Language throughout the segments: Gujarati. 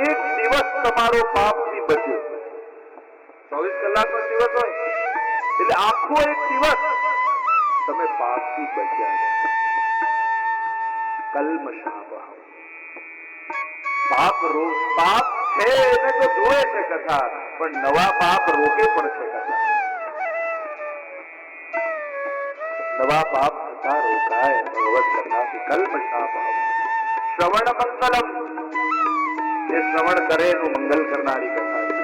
એક દિવસ તમારો પાપથી બચ્યો. 24 કલાકનો દિવસ હોય એટલે આખો એક દિવસ તમે પાપથી બચ્યા. કલ્મષાપ પાપ છે એને તો જોવે છે કથા, પણ નવા પાપ રોકે પણ છે કથા. નવા પાપ થતા રોકાય ભગવત કથાથી. કલ્મષાપ શ્રવણ મંગલમ, જે શ્રવણ કરે એનું મંગલ કરનારી કથા છે.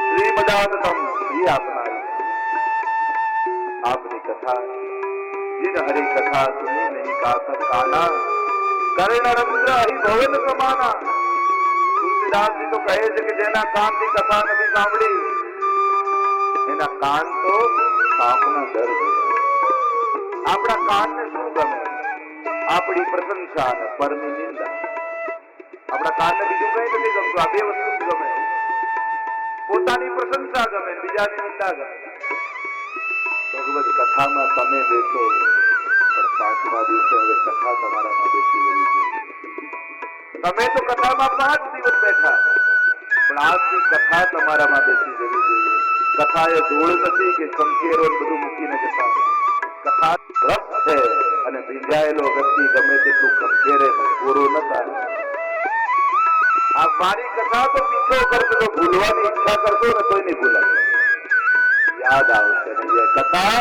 શ્રીમદાનતમ, શ્રી આપનારી આપની કથા. जिन हरि कथा सुनी नहीं कासर काना, कर्णरंध्र हरि भवन समाना. तुलसीदासजी તો કહે છે કે જેના કાનથી કથા નથી સાંભળી એના કાન તો પાપના દર છે. આપણા કાનને શું ગમે? આપણી પ્રશંસા અને પરની નિંદા. આપણા કાનને બીજું કઈ નથી ગમતું, આ બે વસ્તુ જ ગમે. પોતાની પ્રશંસા ગમે, બીજાની નિંદા ગમે. ભગવત કથામાં તમે બેસો, પણ 5મા દિવસે હવે કથા તમારામાં બેસી ગઈ છે. તમે તો કથામાં 5 દિવસ બેઠા, પણ આજની કથા તમારામાં બેસી જવી જોઈએ. કથા એ ધૂળ નથી કે સંકેરો બધું મૂકીને જતા. કથા રસ છે, અને ભીંજાયેલો વ્યક્તિ ગમે તેટલું ખંખેરે પૂરો ન થાય. આ મારી કથા તો પીછો કરતો, ભૂલવાની ઈચ્છા કરતો ને તોય નહીં ભૂલાય. યાદ આવશે ને એ કથા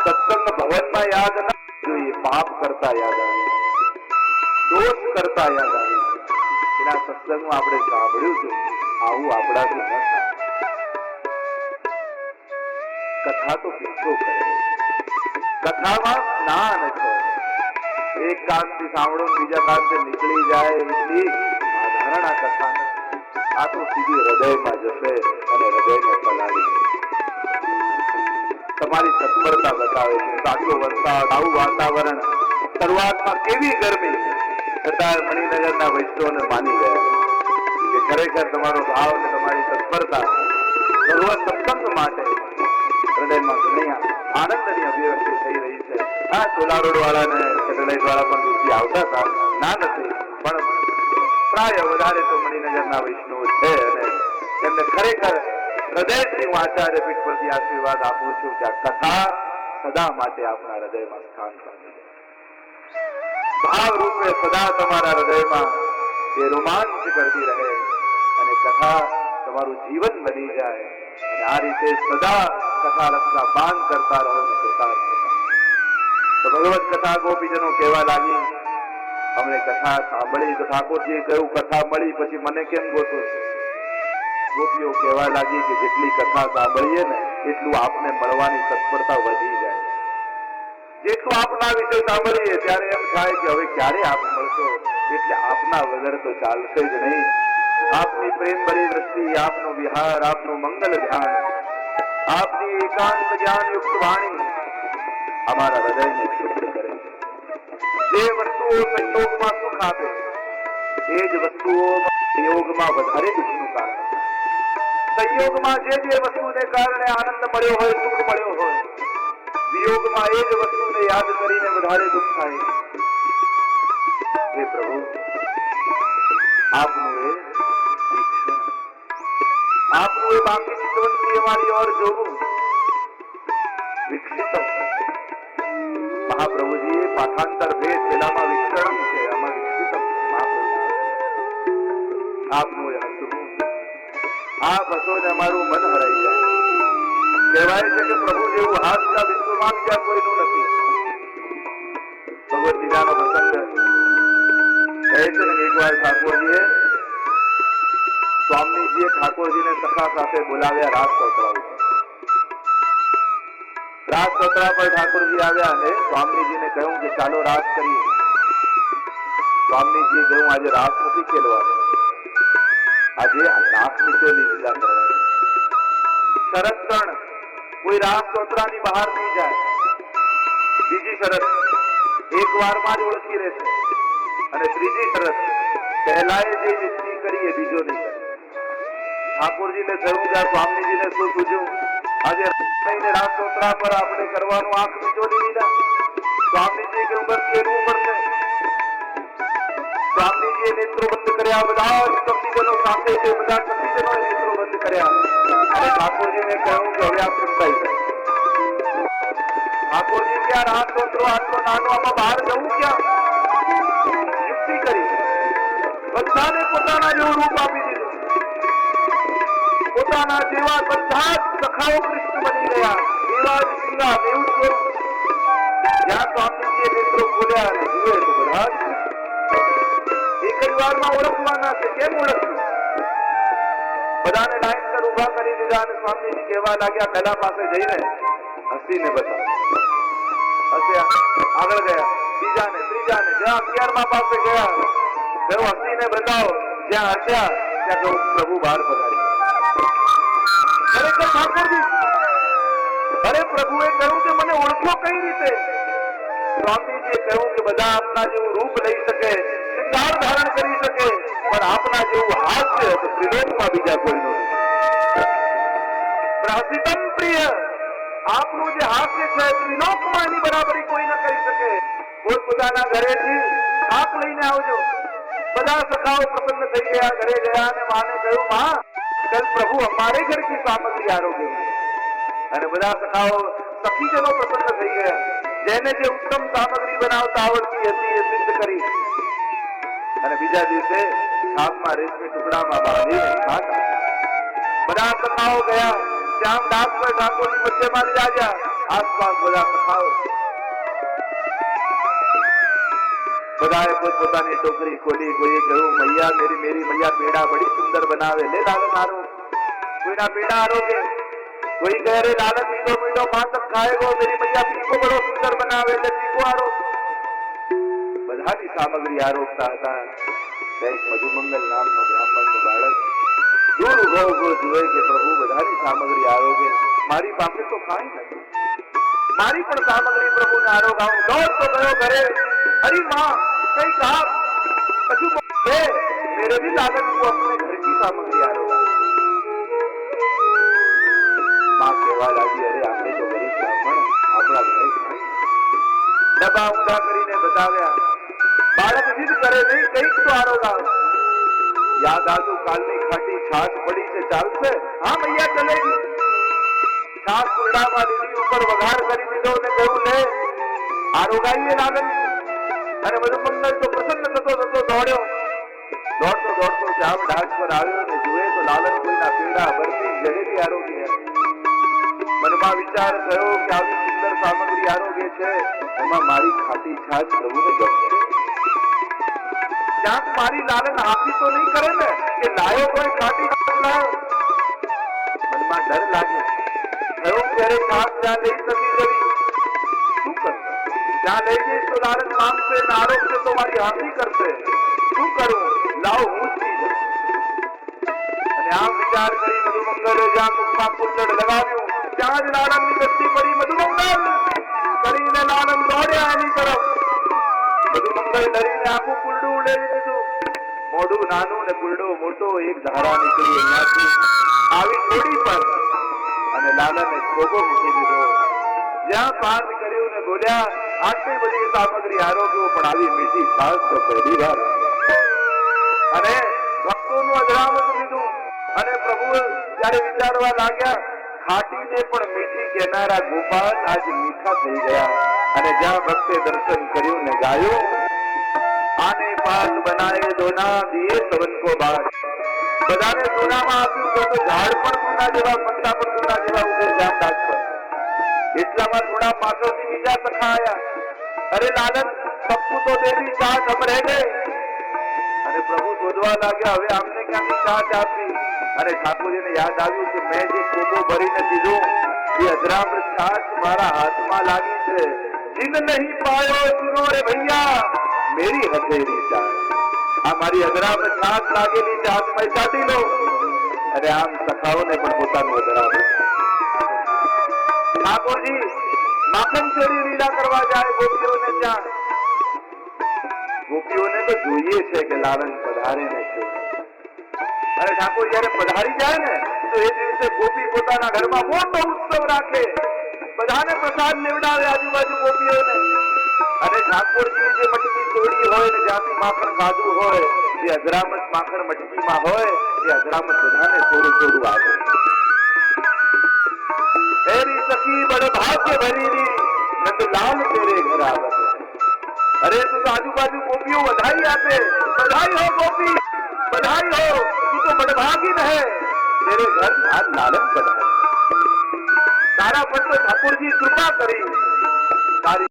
સત્સંગ ભવનમાં યાદ ન જોઈએ, પાપ કરતા યાદ આવે, દોષ કરતા યાદ આવે. એના સત્સંગમાં આપણે સાંભળ્યું છે આવું આપણાથી ન થાય. કથા તો પીછો કરે, કથામાં જ્ઞાન છે. એક કાનથી સાંભળો બીજા કાનથી નીકળી જાય એટલી સાધારણ આ કથા નથી. આ તો સીધી હૃદયમાં જશે અને હૃદયને પલાળી તમારી તત્પરતા બતાવે છે. સાચો વરસાદ, આવું વાતાવરણ, શરૂઆતમાં કેવી ગરમી, છતાં મણિનગરના વૈષ્ણવને માની ગયા કે ખરેખર તમારો ભાવ અને તમારી તત્પરતા સર્વ સત્સંગ માટે હૃદયમાં ઘણી આનંદની અભિવ્યક્તિ થઈ રહી છે. આ ચોલા રોડ વાળાને સેટેલાઇટ વાળા પણ દૂરથી આવતા હતા, ના નથી, પણ પ્રાય વધારે તો મણિનગરના વૈષ્ણવ છે અને એમને ખરેખર હૃદયથી હું આચાર્ય પીઠ પરથી આશીર્વાદ આપું છું કે આ કથા સદા માટે આપણા હૃદયમાં સ્થાન પામી જાય. ભાવ રૂપે સદા તમારા હૃદયમાં એ રોમાંચ કરતી રહે અને કથા તમારું જીવન બની જાય. અને આ રીતે સદા કથા રસના પાન કરતા રહો ને કૃતાર્થ થતા. તો ભગવત કથા ગોપીજનો કહેવા લાગી, અમને કથા સાંભળી તો ઠાકોરજીએ કહ્યું કથા મળી પછી મને કેમ ગોતો છો? ગોપીઓ કહેવા લાગી કે જેટલી કથા સાંભળીએ ને એટલું આપને મળવાની તત્પરતા વધી જાય. જેટલું આપના વિશે સાંભળીએ ત્યારે એમ થાય કે હવે ક્યારે આપ મળશો, એટલે આપના વગર તો ચાલશે જ નહીં. આપની પ્રેમ ભરી દ્રષ્ટિ, આપનો વિહાર, આપનું મંગલ ધ્યાન, આપની એકાંત જ્ઞાન યુક્ત વાણી અમારા હૃદયને શુદ્ધ કરે છે. જે વસ્તુઓ સંયોગમાં સુખ આપે એ જ વસ્તુઓ યોગમાં વધારે દુઃખનું કારણ. સંયોગમાં જે વસ્તુને કારણે આનંદ મળ્યો હોય, સુખ મળ્યો હોય, વિયોગમાં એ જ વસ્તુને યાદ કરીને વધારે દુઃખ થાય. હે પ્રભુ, આપનું એ આપનું એ બાકી ચિત્તવંતી અમારી ઓર જોવું વિકસિતમ. મહાપ્રભુજીએ પાઠાંતર ભેદ પેલામાં વિક્ષણમ છે, આમાં વિકસિતમ. આપનું એ હસવું, આ હસો ને અમારું મન હરાઈ જાય. કહેવાય છે કે પ્રભુ જેવું હાસ્ય વિશ્વમાં બીજા કોઈનું નથી. ભગવદ ગીતાનો પ્રસંગ કહે છે ને એકવાર ઠાકોરજીએ ઠાકોરજીને સખા સાથે બોલાવ્યા રાસ સોતરા ઉપર. રાસ સોતરા પર ઠાકોરજી આવ્યા અને સ્વામીજીને કહ્યું કે ચાલો રાસ કરીએ. સ્વામીજીએ કહ્યું આજે રાસ નથી ખેલવાનો, આજે નાક નીચોની લીલા કરવાની. શરત 3, કોઈ રાસ સોતરાની બહાર નહીં જાય. બીજી શરત, એક વારમાં જ ઓળખી રહેશે. અને ત્રીજી શરત, પહેલાએ જે યુક્તિ કરી એ બીજો નહીં કરે. ઠાકોરજીને થયું કે સ્વામીજીને શું સૂજ્યું, આજે રાસ સોતરા પર આપણે કરવાનું આંખ નીચોની લીલા. સ્વામીજી કહ્યું બસ કેવું પડશે. સ્વામીજીએ નેત્રો બંધ કર્યા, બધા જ કપટીજનો બહેનો સાથે જે બધા સખીજનોએ નેત્રો બંધ કર્યા અને ઠાકોરજીને કહ્યું કે હવે આ સંતાઈ જાય. ઠાકોરજી કે આ રાત છોકરો આટલો નાનો, આમાં બહાર જવું ક્યાં? યુક્તિ કરી, બધાને પોતાના જેવું રૂપ આપી દીધું. પોતાના જેવા બધા જ સખાઓ કૃષ્ણ બની ગયા. એવા જ પીલા દેવ સ્વરૂપ. જ્યાં સ્વામીજીએ નેત્રો ખોલ્યા અને જુએ તો બધા એક જ વારમાં ઓળખવાના છે. કેમ ઓળખ્યું? બધાને લાઈન પર ઉભા કરી દીધા અને સ્વામીજી કહેવા લાગ્યા, પહેલા પાસે જઈને હસીને બતાવો. હસ્યા, આગળ ગયા, બીજાને, ત્રીજાને, જ્યાં 11મા પાસે ગયા કહ્યું હસીને બતાવો. જ્યાં હસ્યા ત્યાં કહ્યું પ્રભુ બહાર પધાર્યા. ખરેખર ઠાકોરજી, અરે પ્રભુએ કહ્યું કે મને ઓળખો કઈ રીતે? સ્વામીજીએ કહ્યું કે બધા આપના જેવું રૂપ લઈ શકે, શૃંગાર ધારણ કરી શકે, પણ આપના જેવું હાસ્ય તો ત્રિલોકમાં બીજા કોઈ નથી. પ્રહસિતમ પ્રિય, આપનું જે હાસ્ય છે ત્રિલોકમાં એની બરાબરી કોઈ ન કરી શકે. પોતપોતાના ઘરેથી શાક લઈને આવજો. બધા સખાઓ પ્રસન્ન થઈ ગયા. ઘરે ગયા અને માને કહ્યું, માં કલ પ્રભુ हमारे घर की सामग्री आरोगे. અને બધા સખાઓ સખીજનો પ્રસન્ન થઈ ગયા. જેને જે ઉત્તમ સામગ્રી બનાવતા આવડતી હતી એ સિદ્ધ કરી અને બીજા દિવસે છાપમાં રેશમી ટુકડામાં બાંધીને ખાતા. બધા સખાઓ ગયા. શ્યામ દાસ પર ઠાકોરની મધ્યમાં બિરાજ્યા. આસપાસ બધા સખાઓ. બધાએ પોતપોતાની ટોકરી ખોલી. કોઈએ કહ્યું, મૈયા મેરી મૈયા પેડા બડી સુંદર બનાવે, લે લાલન આરો. કોઈના પેડા આરોગે. कोई कह रहे लालन मीठो मीठो मां तक खाएगो, मेरी मैया पीको बड़ो सुंदर बनावे, ले पीको आरो. बधानी सामग्री आरोगता હતા. એક મધુમંગલ નામનો બ્રાહ્મણનો બાળક દૂર ઉભો ઉભો જુએ કે પ્રભુ બધાની સામગ્રી આરોગે, મારી પાસે તો કાંઈ નથી. મારી પણ સામગ્રી પ્રભુને આરોગાવું. દોડતો ગયો ઘરે. અરે मां कई कहा कछु बोले, मेरे भी लालन को अपने घर की सामग्री आरोगा. मां कहेवा लागी, अरे આપણે તો ગરીબ બ્રાહ્મણ, આપણા ઘરે કાંઈ ડબ્બા ઊંધા કરીને બતાવ્યા. બાળક જીદ કરે, નહીં કઈક તો આરોગાવ. યાદ આવ્યું, કાલની ખાટી છાશ પડી છે, ચાલશે? હા મૈયા ચલેગી. છાશ કુરડામાં લીધી, ઉપર વઘાર કરી દીધો અને કહ્યું, લે આરોગાઈએ લાલન. અને મધુમંગલ તો પ્રસન્ન થતો થતો દોડ્યો. દોડતો દોડતો જામ ઢાક પર આવ્યો અને જુએ તો લાલન કોઈના પેડા, બરફી, જલેબી આરોગી. મનમાં વિચાર થયો કે આવી સુંદર સામગ્રી આરોગે છે, એમાં મારી ખાટી છાશ પ્રભુને ગમશે. ક્યાંક મારી લાલન હાથી તો નહીં કરે ને કે લાયો કોઈ ખાટી છાશ લાયો. મનમાં ડર લાગ્યો. થયો ત્યારે છાશ ત્યાં લઈ નથી જવી. શું કરું? ત્યાં લઈ જઈશ તો લાલન માંગશે, આરોગશે તો મારી હાથી કરશે. શું કરું? લાવ હું જ પી જાઉં. અને આમ વિચાર કરી મધુમંગલે જ્યાં મુખમાં કુંડળ લગાવ્યું ત્યાં જ લાલનની ગસ્તી પડી. મધુમંગલ કરીને લાલન દોડ્યા એની તરફ. મધુમંગલ ડરીને આખું કુંડું ઉડેલી દીધું. મોઢું નાનું ને કુંડો મોટો, એક ધારા નીકળી અહીંયાથી આવી થોડી પર અને લાલને ખોબો મૂકી દીધો. જ્યાં પાર કર્યું ને બોલ્યા, આટલી બધી સામગ્રી આરોગ્યો પણ આવી મીઠી છાશ તો પહેલી વાર. અને ભક્તોનું અજરામત લીધું. અને પ્રભુ ત્યારે વિચારવા લાગ્યા, ખાટીને પણ મીઠી કહેનારા ગોપાલ આજ મીઠા થઈ ગયા. અને જ્યાં ભક્તે દર્શન કર્યું ને ગાયું, આને પાક બનાએ દોના દિએ સવન કો બાર. બધાને સોનામાં આપ્યું તો ઝાડ પણ સોના જેવા, પત્તા પણ સોના જેવા ઉગે જામદાસ પર. એટલામાં થોડા પાછળથી બીજા સખા આયા. અરે લાલન, सबको तो देवी चाट हम रह गए. અને પ્રભુ શોધવા લાગ્યા, હવે આમને ક્યાંથી ચાટ આપી. અને ઠાકોરજીને યાદ આવ્યું કે મેં જે કોબો ભરીને દીધું એ અજરામૃત છાશ મારા હાથમાં લાગી છે. જીન નહીં પાયો સુનો રે ભૈયા મેરી હથેળી ચાટ. આ મારી અજરામૃત છાશ લાગેલી છે, હાથમાં ચાટી લો. અને આમ સખાઓને પણ પોતાનું અજરામૃત. ઠાકોરજી માખણ ચોરી લીલા કરવા જાય ગોપીઓને ત્યાં. ગોપીઓને તો જોઈએ છે કે લાલન પધારે ને છે. અને ઠાકોર જયારે પધારી જાય ને તો એ દિવસે ગોપી પોતાના ઘરમાં મોટો ઉત્સવ રાખે. બધાને પ્રસાદ લેવડાવે આજુબાજુ ગોપીઓને. અને ઠાકોરજી જે મટકી તોડી હોય ને જ્યાંથી માખણ ખાધું હોય જે અજરામત માખણ મટકીમાં હોય એ અજરામત બધાને થોડું થોડું આપે. तेरी सखी बड़ भाग्य भरी नंदलाल तेरे घर आवत. अरे तू तो आजू बाजू गोपियों बधाई आते, बधाई हो गोपी, बधाई हो, तू तो बड़भागिन है, तेरे घर आज लालच बधाई. तारा पर तो ठाकुर जी कृपा करी